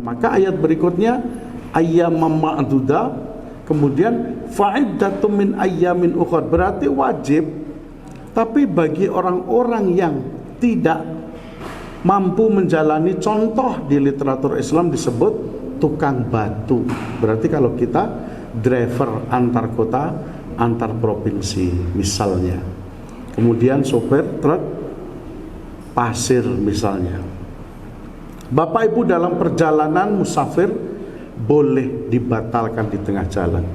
Maka ayat berikutnya ayyamam ma'duda, kemudian fa'iddatum min ayyamin ukhar, berarti wajib. Tapi bagi orang-orang yang tidak mampu menjalani, contoh di literatur Islam disebut tukang batu. Berarti kalau kita driver antar kota, antar provinsi misalnya, kemudian sopir truk pasir misalnya. Bapak Ibu dalam perjalanan musafir boleh dibatalkan di tengah jalan.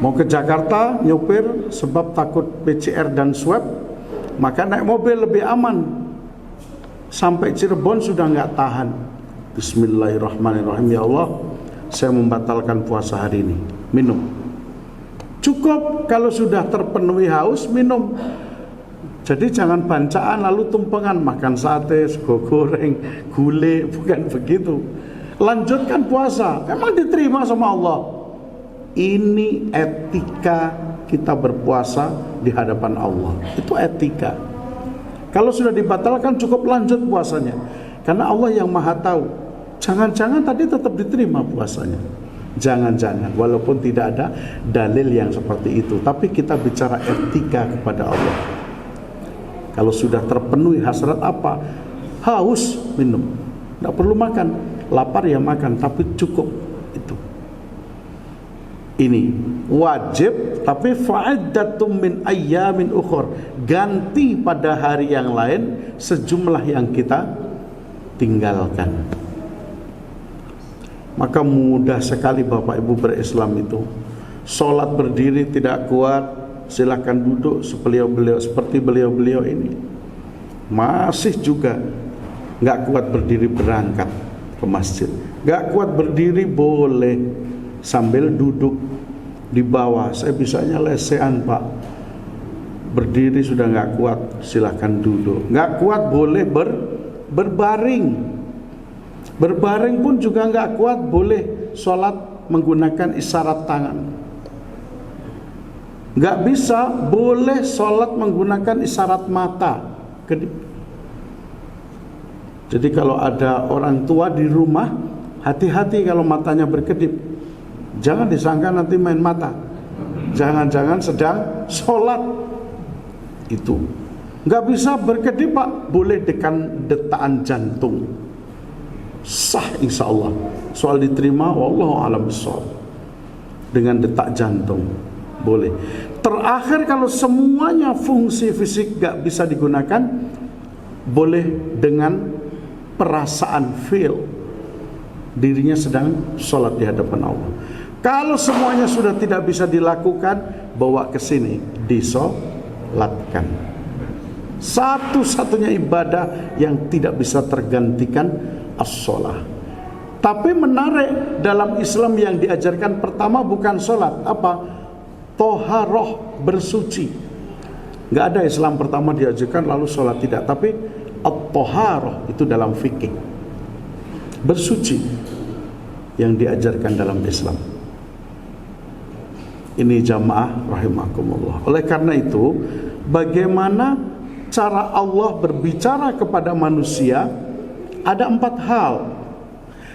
Mau ke Jakarta nyopir sebab takut PCR dan swab, maka naik mobil lebih aman. Sampai Cirebon sudah nggak tahan. Bismillahirrahmanirrahim, ya Allah, saya membatalkan puasa hari ini. Minum. Cukup kalau sudah terpenuhi haus, minum. Jadi jangan bancaan lalu tumpengan, makan sate, sego goreng, gulai, bukan begitu. Lanjutkan puasa, memang diterima sama Allah. Ini etika kita berpuasa di hadapan Allah. Itu etika. Kalau sudah dibatalkan cukup lanjut puasanya, karena Allah yang maha tahu. Jangan-jangan tadi tetap diterima puasanya. Jangan-jangan, walaupun tidak ada dalil yang seperti itu, tapi kita bicara etika kepada Allah. Kalau sudah terpenuhi hasrat apa? Haus, minum. Tidak perlu makan. Lapar ya makan, tapi cukup itu. Ini wajib, tapi fa'iddatum min ayyamin ukhur, ganti pada hari yang lain sejumlah yang kita tinggalkan. Maka mudah sekali Bapak Ibu berislam itu. Sholat berdiri tidak kuat, silahkan duduk seperti beliau-beliau ini. Masih juga nggak kuat berdiri berangkat ke masjid. Nggak kuat berdiri boleh sambil duduk di bawah. Saya bisanya lesehan Pak, berdiri sudah nggak kuat, silahkan duduk. Nggak kuat boleh berbaring. Berbaring pun juga nggak kuat, boleh sholat menggunakan isyarat tangan. Nggak bisa, boleh sholat menggunakan isyarat mata. Jadi kalau ada orang tua di rumah, hati-hati kalau matanya berkedip. Jangan disangka nanti main mata. Jangan-jangan sedang sholat. Itu nggak bisa berkedip Pak, boleh dengan detaan jantung. Sah insya Allah. Soal diterima, wallahu a'lam bishawab. Dengan detak jantung boleh. Terakhir kalau semuanya fungsi fisik gak bisa digunakan, boleh dengan perasaan, feel dirinya sedang sholat di hadapan Allah. Kalau semuanya sudah tidak bisa dilakukan, bawa ke sini, disolatkan. Satu-satunya ibadah yang tidak bisa tergantikan as-sholah. Tapi menarik, dalam Islam yang diajarkan pertama bukan sholat, apa? Toharoh, bersuci. Nggak ada Islam pertama diajarkan lalu sholat, tidak. Tapi at-toharoh itu dalam fikih, bersuci yang diajarkan dalam Islam. Ini jamaah rahimakumullah. Oleh karena itu, bagaimana cara Allah berbicara kepada manusia? Ada 4 hal.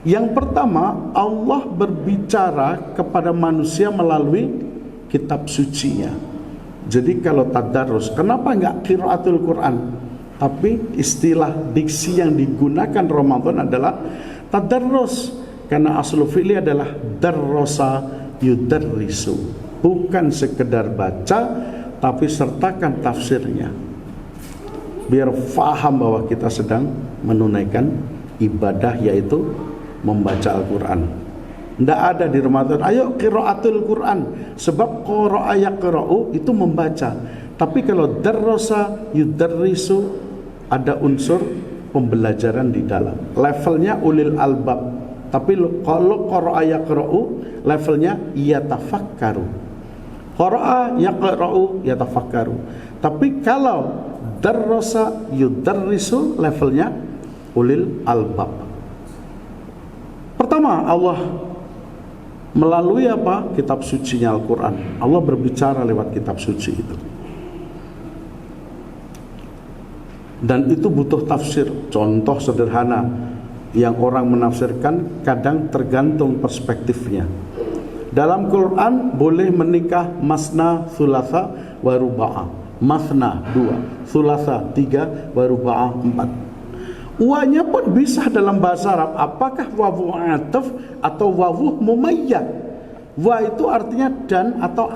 Yang pertama, Allah berbicara kepada manusia melalui kitab sucinya. Jadi kalau tadarus, kenapa enggak qiraatul Quran? Tapi istilah diksi yang digunakan Ramadan adalah tadarus, karena aslu fi'li adalah darrosa yudarrisu. Bukan sekedar baca, tapi sertakan tafsirnya. Biar faham bahwa kita sedang menunaikan ibadah, yaitu membaca Al-Quran. Tidak ada di Ramadan, ayo qiraatul Quran. Sebab qara'a yaqra'u itu membaca. Tapi kalau darrosa yudarrisu, ada unsur pembelajaran di dalam. Levelnya ulil albab. Tapi kalau qara'a yaqra'u, levelnya yatafakkaru. Qara'a yaqra'u yatafakkaru. Tapi kalau darrosa yudarrisu, levelnya ulil albab. Pertama, Allah melalui apa? Kitab sucinya Al-Quran. Allah berbicara lewat kitab suci itu. Dan itu butuh tafsir. Contoh sederhana, yang orang menafsirkan kadang tergantung perspektifnya. Dalam Quran boleh menikah masna, thulatha, wa ruba'a. Masna 2, thulatha 3, wa ruba'a 4. Wa-nya pun bisa dalam bahasa Arab. Apakah wawu ataf atau wawu mumayyad? Wa itu artinya dan atau.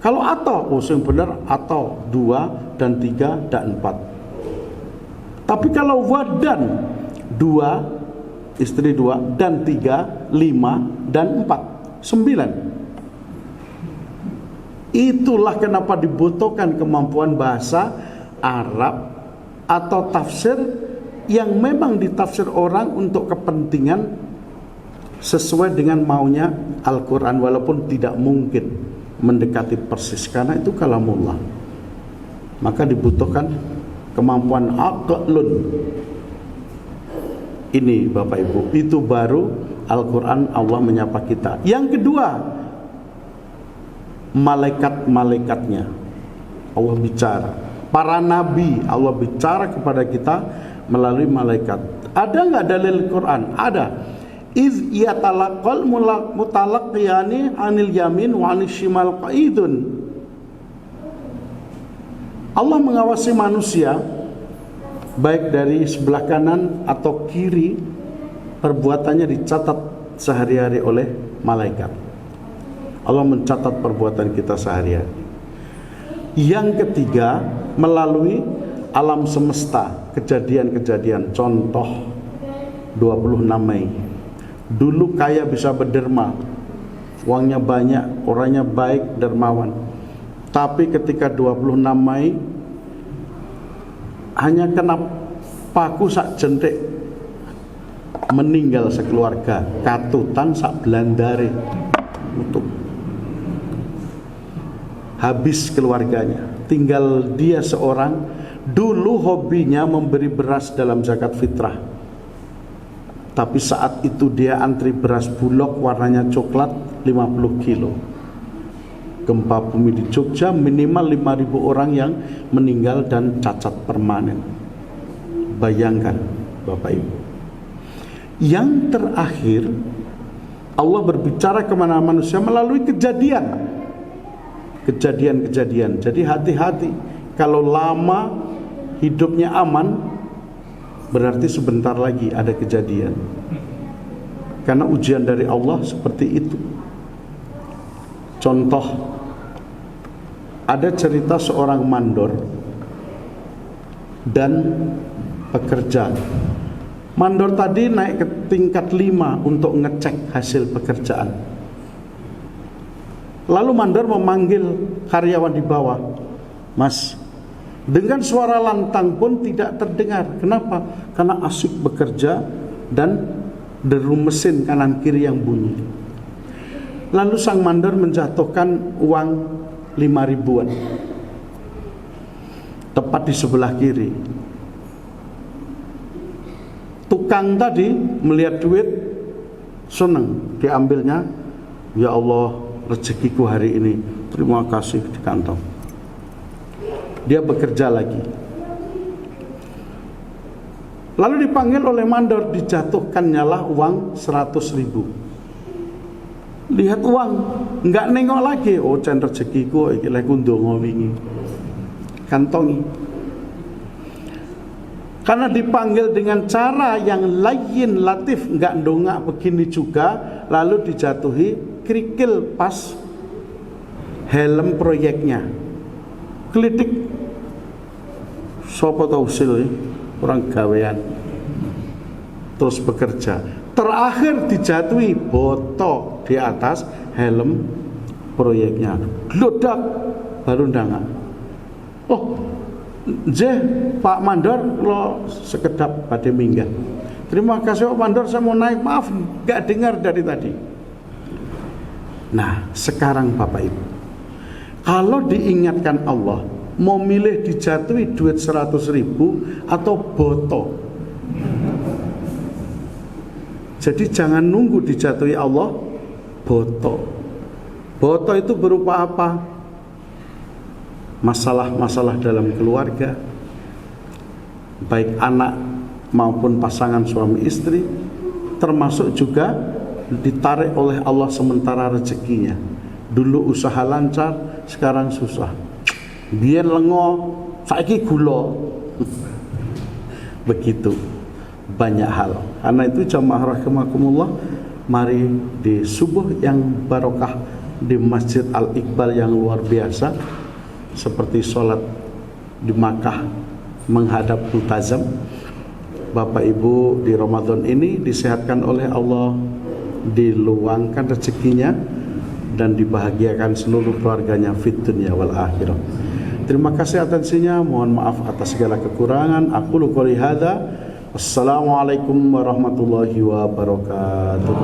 Kalau atau, yang benar atau 2 dan 3 dan 4. Tapi kalau wa dan 2, istri 2 dan 3, 5 dan 4, 9. Itulah kenapa dibutuhkan kemampuan bahasa Arab atau tafsir yang memang ditafsir orang untuk kepentingan sesuai dengan maunya Al-Quran, walaupun tidak mungkin mendekati persis karena itu kalamullah. Maka dibutuhkan kemampuan aqlun. Ini Bapak Ibu, itu baru Al-Quran Allah menyapa kita. Yang kedua, malaikat-malaikatnya Allah bicara. Para nabi Allah bicara kepada kita melalui malaikat. Ada nggak dalil Quran? Ada. Iz yatalaqal mutalaqiyani anil yamin wa anil shimal qaidun. Allah mengawasi manusia baik dari sebelah kanan atau kiri, perbuatannya dicatat sehari-hari oleh malaikat. Allah mencatat perbuatan kita sehari-hari. Yang ketiga, melalui alam semesta, kejadian-kejadian. Contoh 26 Mei. Dulu kaya bisa berderma, uangnya banyak, orangnya baik, dermawan. Tapi ketika 26 Mei hanya kena paku sak jentik, meninggal sekeluarga, katutan sak belandare, utuh. Habis keluarganya, tinggal dia seorang. Dulu hobinya memberi beras dalam zakat fitrah, tapi saat itu dia antri beras bulog warnanya coklat 50 kilo. Gempa bumi di Jogja, minimal 5.000 orang yang meninggal dan cacat permanen. Bayangkan Bapak Ibu. Yang terakhir, Allah berbicara kepada manusia melalui kejadian. Jadi hati-hati. Kalau lama hidupnya aman, berarti sebentar lagi ada kejadian. Karena ujian dari Allah seperti itu. Contoh, ada cerita seorang mandor dan pekerja. Mandor tadi naik ke tingkat 5 untuk ngecek hasil pekerjaan. Lalu mandor memanggil karyawan di bawah. Mas, dengan suara lantang pun tidak terdengar. Kenapa? Karena asyik bekerja dan deru mesin kanan kiri yang bunyi. Lalu sang mandor menjatuhkan uang 5.000-an tepat di sebelah kiri. Tukang tadi melihat duit, senang, diambilnya. Ya Allah, rezekiku hari ini, terima kasih, di kantong. Dia bekerja lagi. Lalu dipanggil oleh mandor, dijatuhkannya lah uang 100.000. Lihat uang, nggak nengok lagi. Oh, cen rezekiku iki lek ndonga wingi. Kantongi. Karena dipanggil dengan cara yang lain, latif, nggak ndongak begini juga, lalu dijatuhi kerikil pas helm proyeknya. Klitik. Sopo tau usil, orang gawean. Terus bekerja. Terakhir dijatuhi botol di atas helm proyeknya. Glodak baru ndangan. Oh, Pak Mandor, lo sekedap pada minggah. Terima kasih Pak Mandor, saya mau naik. Maaf, gak dengar dari tadi. Nah, sekarang Bapak Ibu, kalau diingatkan Allah, mau milih dijatuhi duit 100.000 atau botol. Jadi jangan nunggu dijatuhi Allah, botol. Botol itu berupa apa? Masalah-masalah dalam keluarga, baik anak maupun pasangan suami istri, termasuk juga ditarik oleh Allah sementara rezekinya. Dulu usaha lancar, sekarang susah. Biyen lengo, saiki gula. Begitu banyak hal. Karena itu jamaah rahimakumullah, mari di subuh yang barokah di Masjid Al-Iqbal yang luar biasa, seperti sholat di Makkah menghadap Multazam. Bapak Ibu di Ramadan ini disehatkan oleh Allah, diluangkan rezekinya, dan dibahagiakan seluruh keluarganya fid dunya wal akhirah. Terima kasih atensinya, mohon maaf atas segala kekurangan. Aqulu qouli hadza. Wassalamualaikum warahmatullahi wabarakatuh.